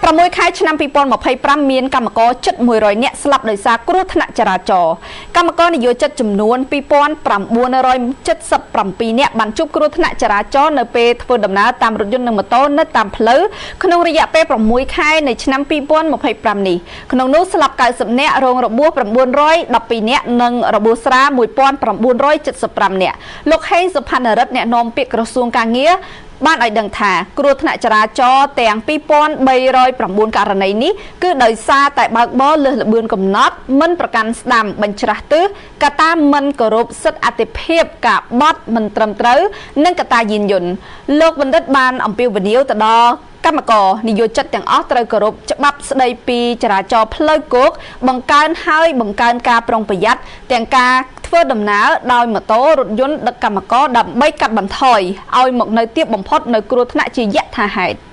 6 ខែឆ្នាំ 2025 មានកម្មករជិត 100 នាក់ស្លាប់ដោយសារគ្រោះថ្នាក់ចរាចរណ៍កម្មករនិយោជិតចំនួន 2977 នាក់បានជួបគ្រោះថ្នាក់ចរាចរណ៍នៅពេលធ្វើដំណើរតាមរថយន្តនិងម៉ូតូនៅតាមផ្លូវក្នុងរយៈពេល 6 ខែនៃឆ្នាំ 2025 នេះក្នុងនោះស្លាប់ 90 នាក់រងរបួស 912 នាក់និងរបួសស្រាល 1975 នាក់លោកហេងសុផាន់រិទ្ធអ្នកនាំពាក្យក្រសួងការងារបានឲ្យដឹងថាគ្រោះថ្នាក់ចរាចរណ៍ទាំង 2309 ករណីនេះគឺដោយសារតែបើកបរលើសល្បឿនកំណត់មិនប្រកាន់ស្ដាំបញ្ច្រាស់ទិសកត្តាមិនគោរពសិទ្ធិអតិភិបការបត់មិនត្រឹមត្រូវនិងកត្តាយានយន្តលោកបណ្ឌិតបានអំពាវនាវទៅដល់កម្មករនិយោជិតទាំងអស់ត្រូវគោរពច្បាប់ស្ដីពីចរាចរណ៍ផ្លូវគោកបង្កើនការប្រុងប្រយ័ត្នទាំងការធ្វើដំណើរដោយម៉ូតូរថយន្តដឹកកម្មករដើម្បីកាត់បន្ថយឲ្យមកនៅទាបបំផុតនៅគ្រោះថ្នាក់ជាយថាហេតុ